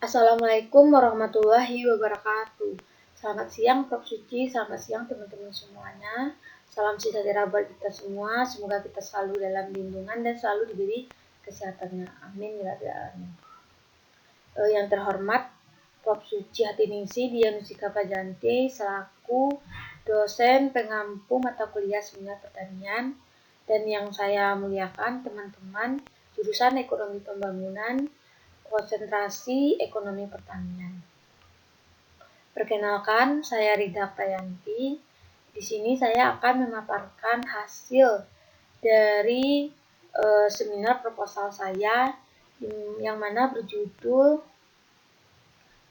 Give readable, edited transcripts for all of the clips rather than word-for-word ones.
Assalamualaikum warahmatullahi wabarakatuh. Selamat siang Prof. Suci, selamat siang teman-teman semuanya. Salam sejahtera buat kita semua. Semoga kita selalu dalam lindungan dan selalu diberi kesehatannya. Amin ya rabbal alamin. Yang terhormat Prof. Suci Hatiningsih Dianusika Prajanti selaku dosen pengampu mata kuliah Seminar Pertanian, dan yang saya muliakan teman-teman jurusan Ekonomi Pembangunan konsentrasi ekonomi pertanian. Perkenalkan, saya Rida Prayanti. Di sini saya akan memaparkan hasil dari seminar proposal saya yang mana berjudul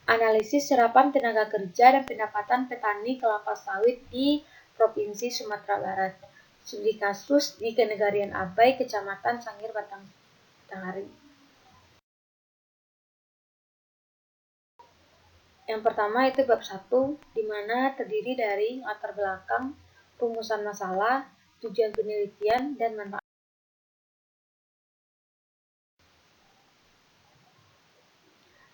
Analisis Serapan Tenaga Kerja dan Pendapatan Petani Kelapa Sawit di Provinsi Sumatera Barat. Studi kasus di Kenegarian Abai, Kecamatan Sangir, Batanghari. Yang pertama itu bab 1, di mana terdiri dari latar belakang, rumusan masalah, tujuan penelitian, dan manfaat.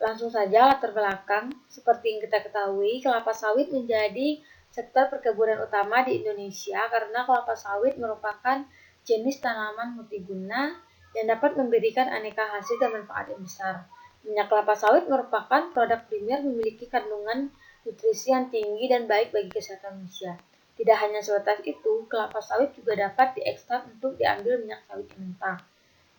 Langsung saja latar belakang. Seperti yang kita ketahui, kelapa sawit menjadi sektor perkebunan utama di Indonesia karena kelapa sawit merupakan jenis tanaman multiguna yang dapat memberikan aneka hasil dan manfaat yang besar. Minyak kelapa sawit merupakan produk primer memiliki kandungan nutrisi yang tinggi dan baik bagi kesehatan manusia. Tidak hanya sebatas itu, kelapa sawit juga dapat diekstrak untuk diambil minyak sawit yang mentah.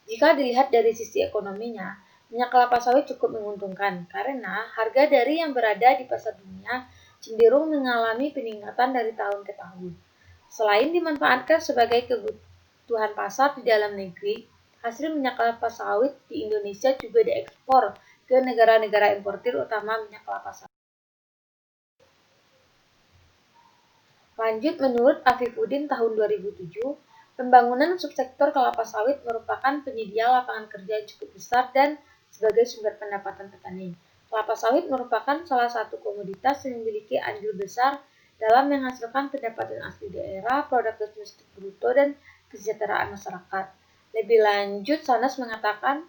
Jika dilihat dari sisi ekonominya, minyak kelapa sawit cukup menguntungkan karena harga dari yang berada di pasar dunia cenderung mengalami peningkatan dari tahun ke tahun. Selain dimanfaatkan sebagai kebutuhan pasar di dalam negeri, hasil minyak kelapa sawit di Indonesia juga diekspor ke negara-negara importir utama minyak kelapa sawit. Lanjut, menurut Afifuddin tahun 2007, pembangunan subsektor kelapa sawit merupakan penyedia lapangan kerja yang cukup besar dan sebagai sumber pendapatan petani. Kelapa sawit merupakan salah satu komoditas yang memiliki andil besar dalam menghasilkan pendapatan asli daerah, produk domestik bruto, dan kesejahteraan masyarakat. Lebih lanjut, Sanas mengatakan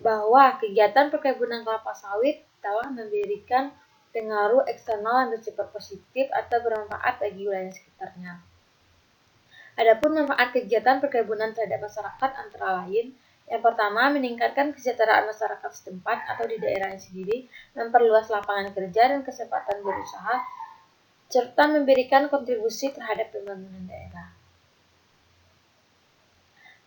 bahwa kegiatan perkebunan kelapa sawit telah memberikan pengaruh eksternal yang bersifat positif atau bermanfaat bagi wilayah sekitarnya. Adapun manfaat kegiatan perkebunan terhadap masyarakat antara lain, yang pertama, meningkatkan kesejahteraan masyarakat setempat atau di daerahnya sendiri, memperluas lapangan kerja dan kesempatan berusaha, serta memberikan kontribusi terhadap pembangunan daerah.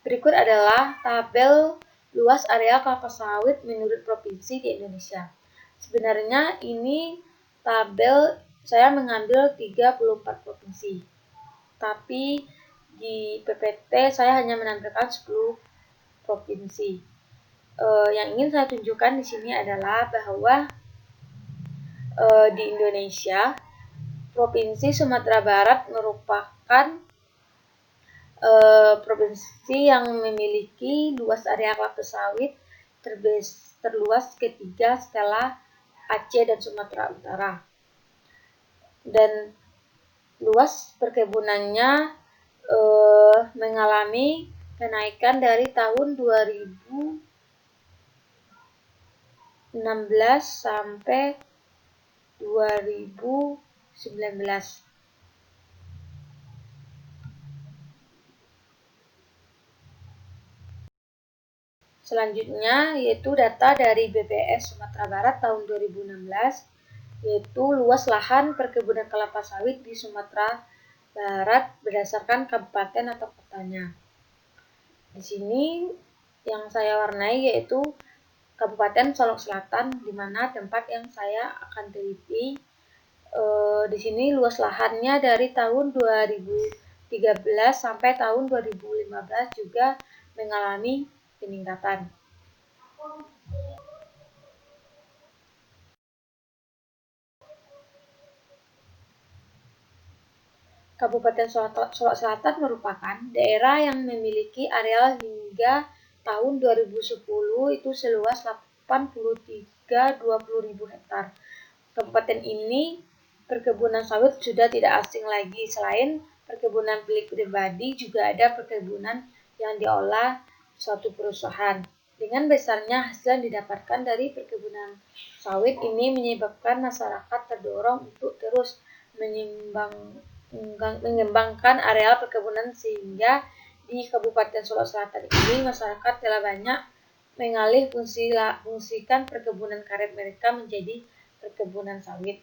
Berikut adalah tabel luas area kelapa sawit menurut provinsi di Indonesia. Sebenarnya ini tabel saya mengambil 34 provinsi, tapi di PPT saya hanya menampilkan 10 provinsi. Yang ingin saya tunjukkan di sini adalah bahwa di Indonesia, Provinsi Sumatera Barat merupakan provinsi yang memiliki luas area kelapa sawit terluas ketiga setelah Aceh dan Sumatera Utara. Dan luas perkebunannya mengalami kenaikan dari tahun 2016 sampai 2019. Selanjutnya yaitu data dari BPS Sumatera Barat tahun 2016, yaitu luas lahan perkebunan kelapa sawit di Sumatera Barat berdasarkan kabupaten atau kotanya. Di sini yang saya warnai yaitu Kabupaten Solok Selatan, di mana tempat yang saya akan teliti. Di sini luas lahannya dari tahun 2013 sampai tahun 2015 juga mengalami peningkatan. Kabupaten Solok Selatan merupakan daerah yang memiliki areal hingga tahun 2010 itu seluas 83.020 hektar. Kabupaten ini perkebunan sawit sudah tidak asing lagi. Selain perkebunan milik pribadi, juga ada perkebunan yang diolah suatu perusahaan. Dengan besarnya hasil yang didapatkan dari perkebunan sawit ini menyebabkan masyarakat terdorong untuk terus mengembangkan areal perkebunan sehingga di Kabupaten Solo Selatan ini masyarakat telah banyak mengalih fungsikan perkebunan karet mereka menjadi perkebunan sawit.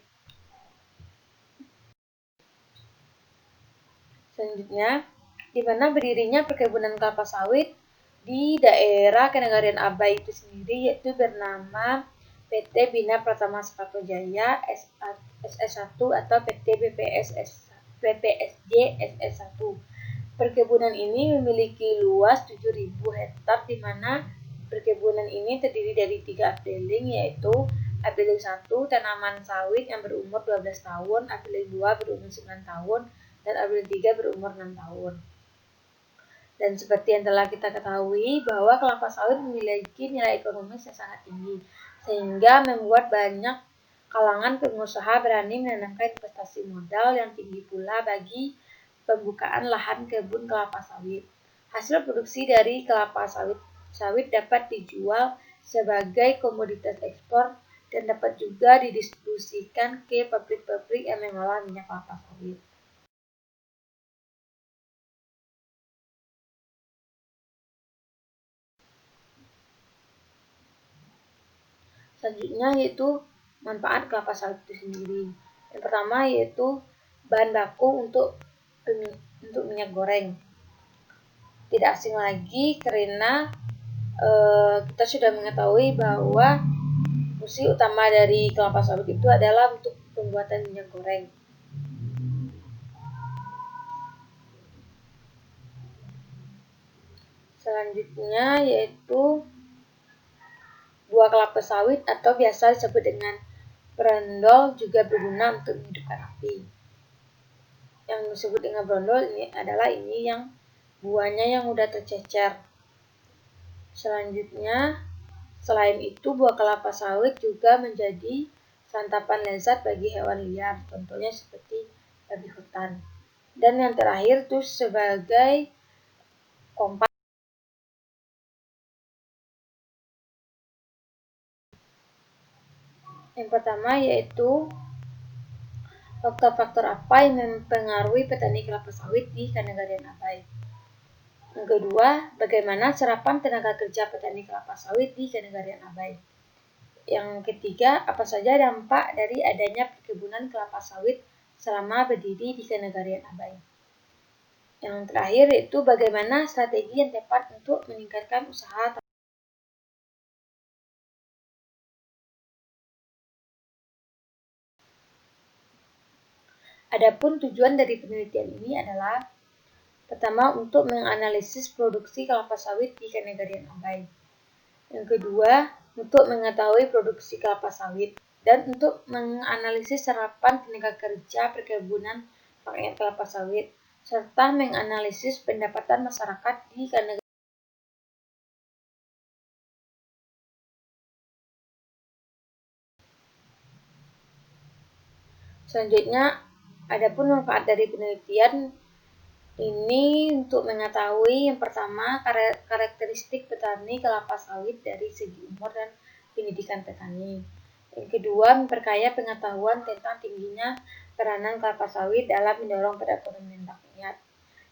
Selanjutnya, di mana berdirinya perkebunan kelapa sawit di daerah Kenegarian Abai itu sendiri, yaitu bernama PT Bina Pratama Sepato Jaya SS1 atau PT BPSJ SS1. Perkebunan ini memiliki luas 7.000 hektar, di mana perkebunan ini terdiri dari 3 updeling, yaitu updeling 1 tanaman sawit yang berumur 12 tahun, updeling 2 berumur 9 tahun, dan updeling 3 berumur 6 tahun. Dan seperti yang telah kita ketahui bahwa kelapa sawit memiliki nilai ekonomis yang sangat tinggi, sehingga membuat banyak kalangan pengusaha berani menanamkan investasi modal yang tinggi pula bagi pembukaan lahan kebun kelapa sawit. Hasil produksi dari kelapa sawit dapat dijual sebagai komoditas ekspor dan dapat juga didistribusikan ke pabrik-pabrik yang mengolah minyak kelapa sawit. Selanjutnya yaitu manfaat kelapa sawit itu sendiri. Yang pertama yaitu bahan baku untuk minyak goreng. Tidak asing lagi karena kita sudah mengetahui bahwa fungsi utama dari kelapa sawit itu adalah untuk pembuatan minyak goreng. Selanjutnya yaitu buah kelapa sawit atau biasa disebut dengan brondol juga berguna untuk menghidupkan api. Yang disebut dengan brondol ini adalah yang buahnya yang udah tercecer. Selanjutnya, selain itu buah kelapa sawit juga menjadi santapan lezat bagi hewan liar, contohnya seperti babi hutan. Dan yang terakhir itu sebagai kompas. Yang pertama yaitu faktor-faktor apa yang mempengaruhi petani kelapa sawit di Kenegarian Abai. Yang kedua, bagaimana serapan tenaga kerja petani kelapa sawit di Kenegarian Abai. Yang ketiga, apa saja dampak dari adanya perkebunan kelapa sawit selama berdiri di Kenegarian Abai. Yang terakhir yaitu bagaimana strategi yang tepat untuk meningkatkan usaha. Adapun tujuan dari penelitian ini adalah pertama, untuk menganalisis produksi kelapa sawit di Kenegarian Abai. Yang kedua, untuk mengetahui produksi kelapa sawit dan untuk menganalisis serapan tenaga kerja perkebunan rakyat kelapa sawit serta menganalisis pendapatan masyarakat di Kenegarian. Selanjutnya, adapun manfaat dari penelitian ini untuk mengetahui yang pertama karakteristik petani kelapa sawit dari segi umur dan pendidikan petani. Yang kedua, memperkaya pengetahuan tentang tingginya peranan kelapa sawit dalam mendorong perekonomian rakyat.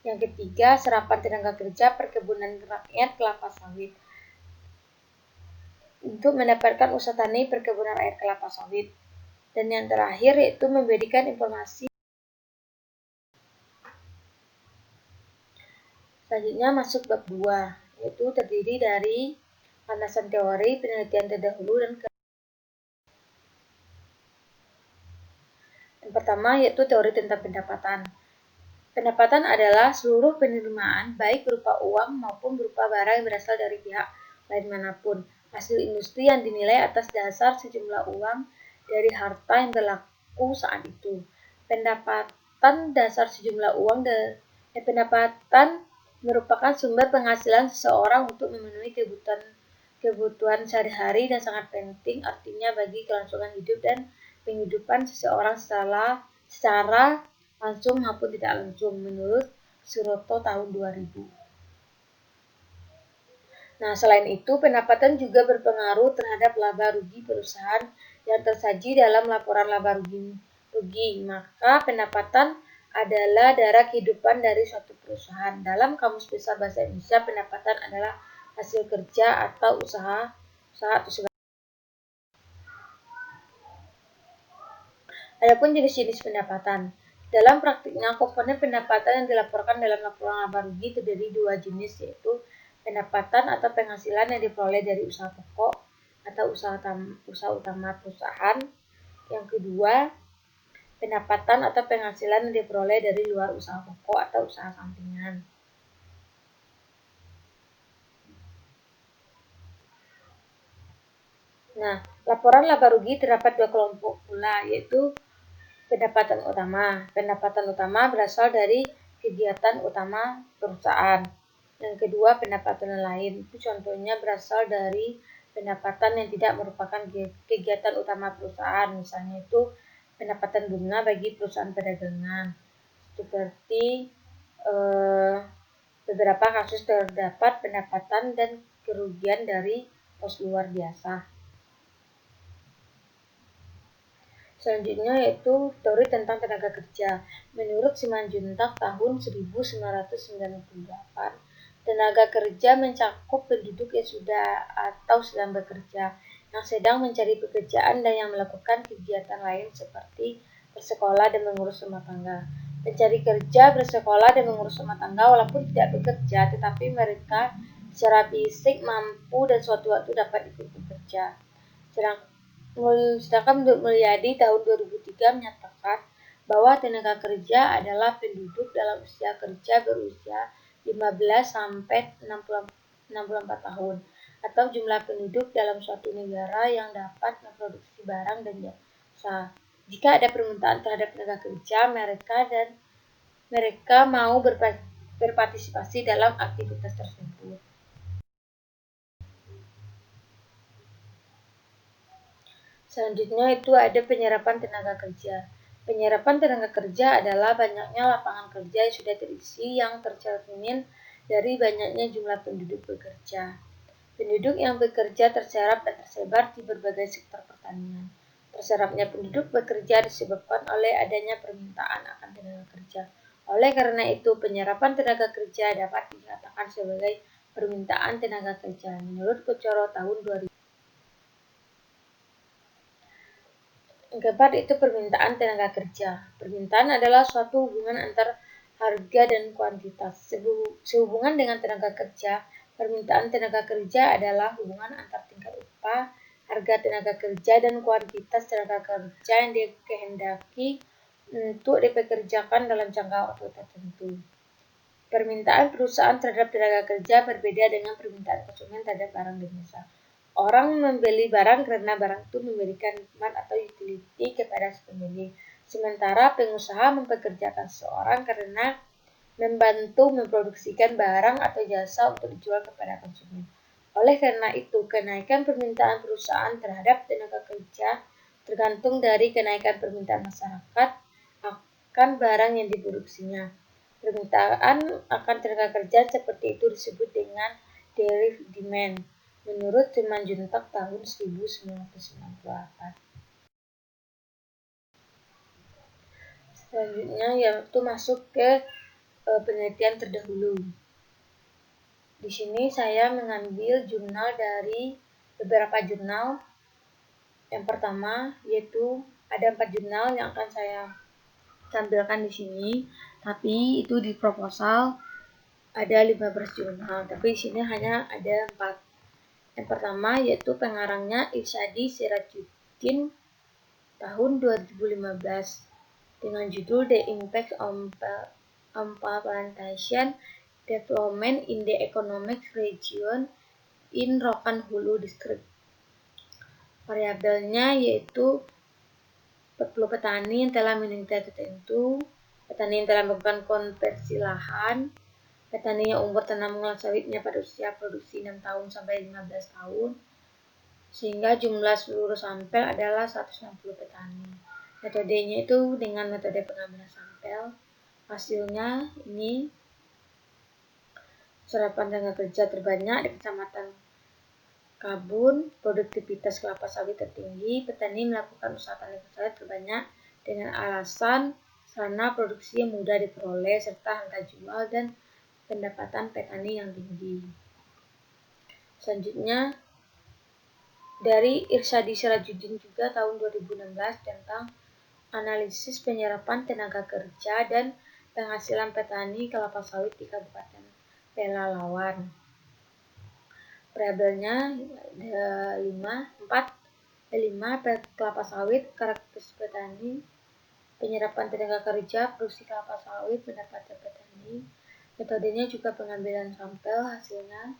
Yang ketiga, serapan tenaga kerja perkebunan rakyat kelapa sawit untuk mendapatkan usaha tani perkebunan rakyat kelapa sawit. Dan yang terakhir yaitu memberikan informasi. Selanjutnya masuk bab 2, yaitu terdiri dari landasan teori, penelitian terdahulu, dan yang pertama yaitu teori tentang pendapatan. Pendapatan adalah seluruh penerimaan baik berupa uang maupun berupa barang yang berasal dari pihak lain manapun, hasil industri yang dinilai atas dasar sejumlah uang dari harta yang berlaku saat itu. Pendapatan dasar sejumlah uang dan pendapatan merupakan sumber penghasilan seseorang untuk memenuhi kebutuhan sehari-hari dan sangat penting artinya bagi kelangsungan hidup dan penghidupan seseorang secara langsung maupun tidak langsung menurut Suroto tahun 2000. Nah, selain itu, pendapatan juga berpengaruh terhadap laba rugi perusahaan yang tersaji dalam laporan laba rugi. Maka pendapatan adalah darah kehidupan dari suatu perusahaan. Dalam Kamus Besar Bahasa Indonesia, pendapatan adalah hasil kerja atau usaha atau segala. Adapun jenis-jenis pendapatan. Dalam praktiknya, komponen pendapatan yang dilaporkan dalam laporan laba rugi terdiri dua jenis, yaitu pendapatan atau penghasilan yang diperoleh dari usaha pokok atau usaha utama perusahaan. Yang kedua, pendapatan atau penghasilan yang diperoleh dari luar usaha pokok atau usaha sampingan. Nah, laporan laba rugi terdapat dua kelompok pula, yaitu pendapatan utama. Pendapatan utama berasal dari kegiatan utama perusahaan. Yang kedua, pendapatan lain. Itu contohnya berasal dari pendapatan yang tidak merupakan kegiatan utama perusahaan. Misalnya itu pendapatan bunga bagi perusahaan perdagangan. Seperti beberapa kasus terdapat pendapatan dan kerugian dari kos luar biasa. Selanjutnya yaitu teori tentang tenaga kerja. Menurut Simanjuntak tahun 1998, tenaga kerja mencakup penduduk yang sudah atau sedang bekerja, yang sedang mencari pekerjaan dan yang melakukan kegiatan lain seperti bersekolah dan mengurus rumah tangga. Pencari kerja bersekolah dan mengurus rumah tangga walaupun tidak bekerja, tetapi mereka secara fisik mampu dan suatu waktu dapat ikut bekerja. Sedangkan menurut Mulyadi tahun 2003 menyatakan bahwa tenaga kerja adalah penduduk dalam usia kerja berusia 15 sampai 64 tahun atau jumlah penduduk dalam suatu negara yang dapat memproduksi barang dan jasa. Jika ada permintaan terhadap tenaga kerja, mereka mau berpartisipasi dalam aktivitas tersebut. Selanjutnya itu ada penyerapan tenaga kerja. Penyerapan tenaga kerja adalah banyaknya lapangan kerja yang sudah terisi yang tercermin dari banyaknya jumlah penduduk bekerja. Penduduk yang bekerja terserap dan tersebar di berbagai sektor pertanian. Terserapnya penduduk bekerja disebabkan oleh adanya permintaan akan tenaga kerja. Oleh karena itu, penyerapan tenaga kerja dapat dikatakan sebagai permintaan tenaga kerja. Menurut Kucoro tahun 2000. Yang keempat itu permintaan tenaga kerja. Permintaan adalah suatu hubungan antara harga dan kuantitas. Sehubungan dengan tenaga kerja, permintaan tenaga kerja adalah hubungan antar tingkat upah, harga tenaga kerja, dan kuantitas tenaga kerja yang dikehendaki untuk dipekerjakan dalam jangka waktu tertentu. Permintaan perusahaan terhadap tenaga kerja berbeda dengan permintaan konsumen terhadap barang dan jasa. Orang membeli barang karena barang itu memberikan nikmat atau utility kepada si pembeli. Sementara pengusaha mempekerjakan seseorang karena membantu memproduksikan barang atau jasa untuk dijual kepada konsumen. Oleh karena itu, kenaikan permintaan perusahaan terhadap tenaga kerja tergantung dari kenaikan permintaan masyarakat akan barang yang diproduksinya. Permintaan akan tenaga kerja seperti itu disebut dengan derived demand. Menurut Simanjuntak tahun 1998. Selanjutnya yaitu masuk ke penelitian terdahulu. Di sini saya mengambil jurnal dari beberapa jurnal. Yang pertama yaitu ada 4 jurnal yang akan saya tampilkan di sini, tapi itu di proposal ada 15 jurnal, tapi di sini hanya ada 4. Yang pertama yaitu pengarangnya Irsyadi Sirajuddin tahun 2015 dengan judul The Impact on Plantation Development in the Economic Region in Rokan Hulu District. Variabelnya yaitu 40 petani yang telah meminta tertentu, petani yang telah melakukan konversi lahan, petani yang umur tanaman sawitnya pada usia produksi 6 tahun sampai 15 tahun, sehingga jumlah seluruh sampel adalah 160 petani. Metodenya itu dengan metode pengambilan sampel. Hasilnya ini serapan tenaga kerja terbanyak di Kecamatan Kabun, produktivitas kelapa sawit tertinggi, petani melakukan usaha tani sawit terbanyak dengan alasan sarana produksi yang mudah diperoleh serta harga jual dan pendapatan petani yang tinggi. Selanjutnya dari Irsyadi Sirajuddin juga tahun 2016 tentang analisis penyerapan tenaga kerja dan penghasilan petani kelapa sawit di Kabupaten Pelalawan. Variabelnya 5 kelapa sawit, karakteristik petani, penyerapan tenaga kerja, produksi kelapa sawit, pendapatan petani. Metodenya juga pengambilan sampel hasilnya.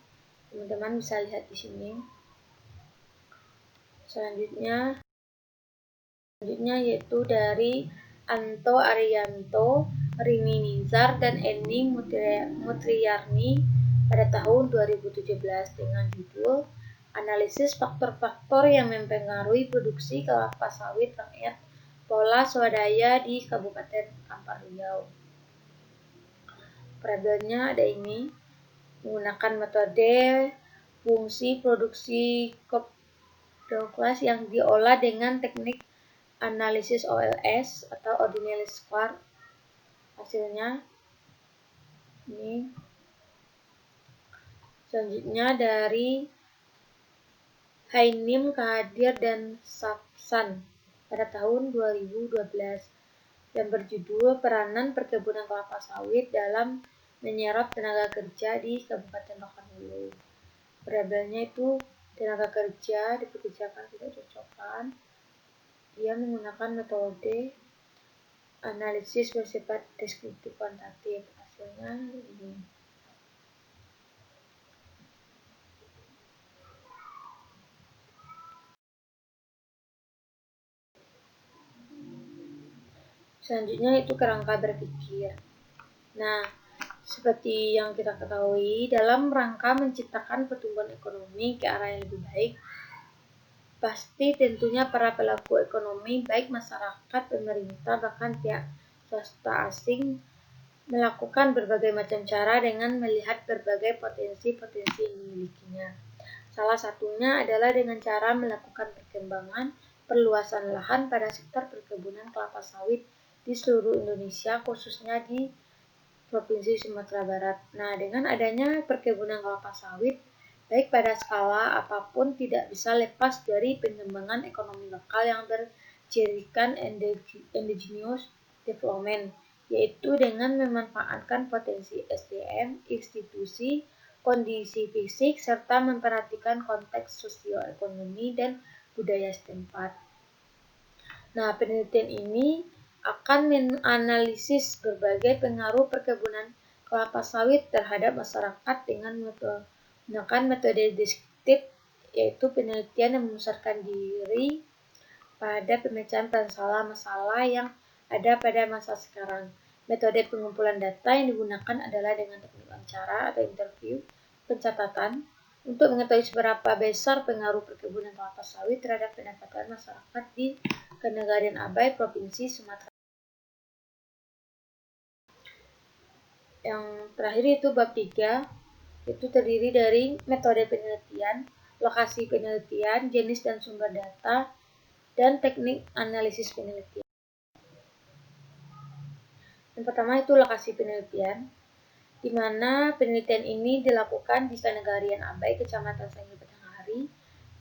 Teman-teman bisa lihat di sini. Selanjutnya yaitu dari Anto Arianto, Rini Nizar, dan Eni Mutriyarni pada tahun 2017 dengan judul Analisis Faktor-Faktor yang Mempengaruhi Produksi Kelapa Sawit Rakyat Pola Swadaya di Kabupaten Kampar Riau. Variabelnya ada ini, menggunakan metode fungsi produksi Douglas yang diolah dengan teknik analisis OLS atau ordinary square. Hasilnya ini. Selanjutnya dari Hainim, Kadir, dan Sapsan pada tahun 2012 yang berjudul Peranan Perkebunan Kelapa Sawit dalam Menyerap Tenaga Kerja di Kabupaten Rokan Hulu. Variabelnya itu tenaga kerja dipekerjakan tidak cocokkan. Dia menggunakan metode analisis bersifat deskriptif kuantitatif. Hasilnya ini. Selanjutnya itu kerangka berpikir. Nah, seperti yang kita ketahui, dalam rangka menciptakan pertumbuhan ekonomi ke arah yang lebih baik, pasti tentunya para pelaku ekonomi, baik masyarakat, pemerintah, bahkan pihak swasta asing, melakukan berbagai macam cara dengan melihat berbagai potensi-potensi yang dimilikinya. Salah satunya adalah dengan cara melakukan perkembangan perluasan lahan pada sektor perkebunan kelapa sawit di seluruh Indonesia, khususnya di Provinsi Sumatera Barat. Nah, dengan adanya perkebunan kelapa sawit, baik pada skala apapun, tidak bisa lepas dari pengembangan ekonomi lokal yang bercirikan endogenous development, yaitu dengan memanfaatkan potensi SDM, institusi, kondisi fisik, serta memperhatikan konteks sosioekonomi dan budaya setempat. Nah, penelitian ini akan menganalisis berbagai pengaruh perkebunan kelapa sawit terhadap masyarakat dengan menggunakan metode deskriptif, yaitu penelitian yang memusatkan diri pada pemecahan masalah-masalah yang ada pada masa sekarang. Metode pengumpulan data yang digunakan adalah dengan teknik wawancara atau interview, pencatatan, untuk mengetahui seberapa besar pengaruh perkebunan kelapa sawit terhadap pendapatan masyarakat di Kenegarian Abai, Provinsi Sumatera. Yang terakhir itu bab 3, itu terdiri dari metode penelitian, lokasi penelitian, jenis dan sumber data, dan teknik analisis penelitian. Yang pertama itu lokasi penelitian, di mana penelitian ini dilakukan di Kenegarian Abai, Kecamatan Sangir Batanghari,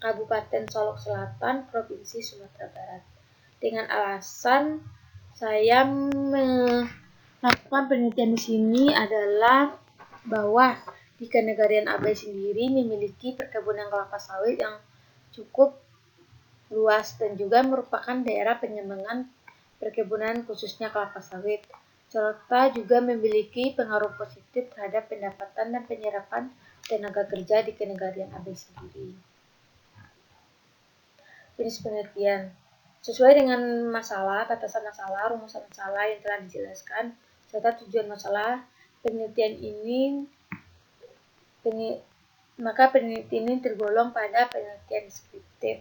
Kabupaten Solok Selatan, Provinsi Sumatera Barat. Dengan alasan saya melakukan penelitian di sini adalah bahwa di Kenegarian Abai sendiri memiliki perkebunan kelapa sawit yang cukup luas dan juga merupakan daerah pengembangan perkebunan khususnya kelapa sawit, serta juga memiliki pengaruh positif terhadap pendapatan dan penyerapan tenaga kerja di Kenegarian Abai sendiri. Jenis penelitian sesuai dengan masalah, batasan masalah, rumusan masalah yang telah dijelaskan, serta tujuan masalah penelitian ini, maka penelitian ini tergolong pada penelitian deskriptif.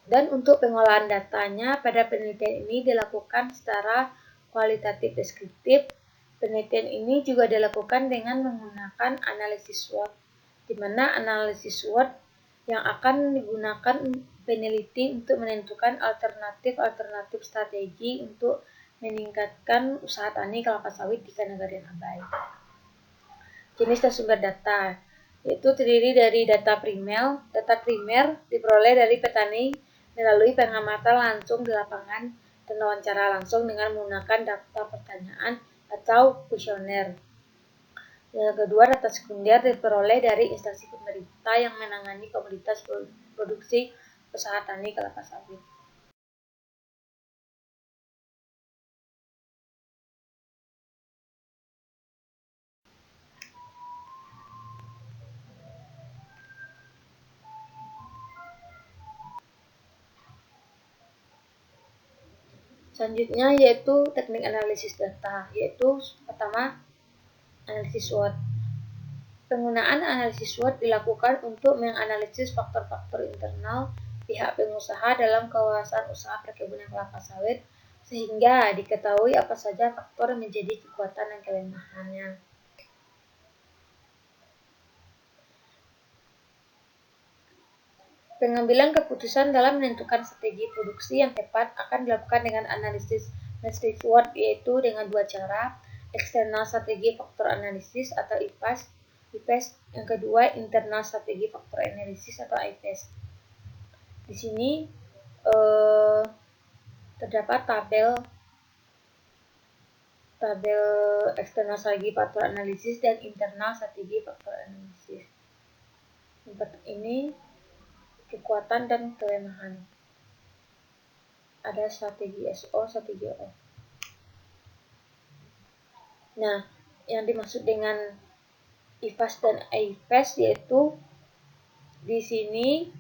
Dan untuk pengolahan datanya pada penelitian ini dilakukan secara kualitatif deskriptif. Penelitian ini juga dilakukan dengan menggunakan analisis SWOT, di mana analisis SWOT yang akan digunakan peneliti untuk menentukan alternatif strategi untuk meningkatkan usaha tani kelapa sawit di Negara Abai. Jenis dan sumber data, yaitu terdiri dari data primer. Data primer diperoleh dari petani melalui pengamatan langsung di lapangan dan wawancara langsung dengan menggunakan daftar pertanyaan atau kuesioner. Yang kedua, data sekunder diperoleh dari instansi pemerintah yang menangani komoditas produksi usaha tani kelapa sawit. Selanjutnya yaitu teknik analisis data, yaitu pertama analisis SWOT. Penggunaan analisis SWOT dilakukan untuk menganalisis faktor-faktor internal pihak pengusaha dalam kawasan usaha perkebunan kelapa sawit sehingga diketahui apa saja faktor yang menjadi kekuatan dan kelemahannya. Pengambilan keputusan dalam menentukan strategi produksi yang tepat akan dilakukan dengan analisis SWOT, yaitu dengan dua cara: eksternal strategi faktor analisis atau IFAS, yang kedua internal strategi faktor analisis atau IFAS. Di sini terdapat tabel eksternal strategi faktor analisis dan internal strategi faktor analisis. Ini kekuatan dan kelemahan. Ada strategi SO, strategi O. Nah, yang dimaksud dengan IFAS dan IFAS yaitu di sini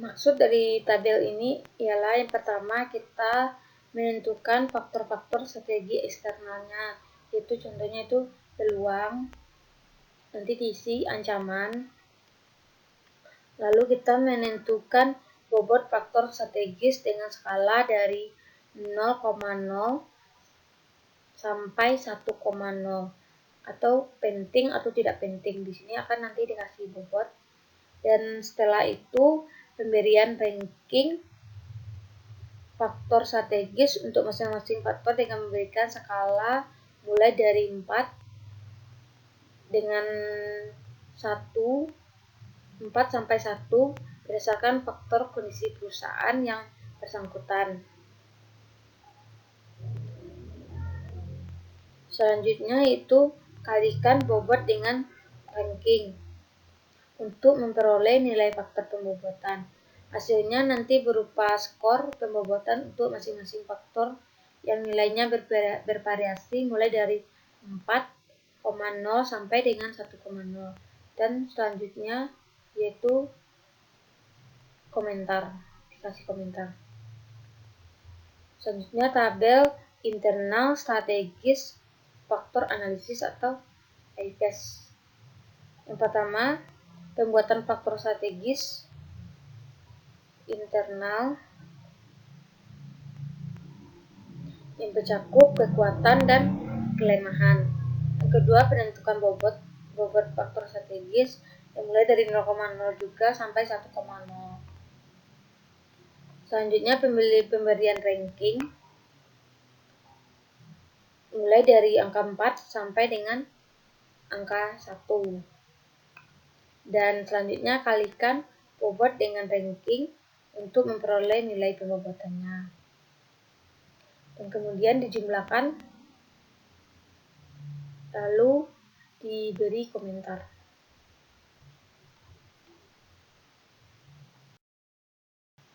maksud dari tabel ini ialah yang pertama kita menentukan faktor-faktor strategi eksternalnya, yaitu contohnya itu peluang, nanti diisi ancaman. Lalu kita menentukan bobot faktor strategis dengan skala dari 0,0 sampai 1,0 atau penting atau tidak penting. Di sini akan nanti dikasih bobot. Dan setelah itu pemberian ranking faktor strategis untuk masing-masing faktor dengan memberikan skala mulai dari 4 dengan 4 sampai 1 berdasarkan faktor kondisi perusahaan yang bersangkutan. Selanjutnya itu kalikan bobot dengan ranking untuk memperoleh nilai faktor pembobotan. Hasilnya nanti berupa skor pembobotan untuk masing-masing faktor yang nilainya bervariasi mulai dari 4,0 sampai dengan 1,0. Dan selanjutnya yaitu komentar, dikasih komentar. Selanjutnya tabel internal strategis faktor analisis atau IFAS. Yang pertama, pembuatan faktor strategis internal yang mencakup kekuatan dan kelemahan. Yang kedua, penentukan bobot faktor strategis yang mulai dari 0,0 juga sampai 1,0. Selanjutnya pemberian ranking mulai dari angka 4 sampai dengan angka 1. Dan selanjutnya kalikan bobot dengan ranking untuk memperoleh nilai pembobotannya. Dan kemudian dijumlahkan lalu diberi komentar.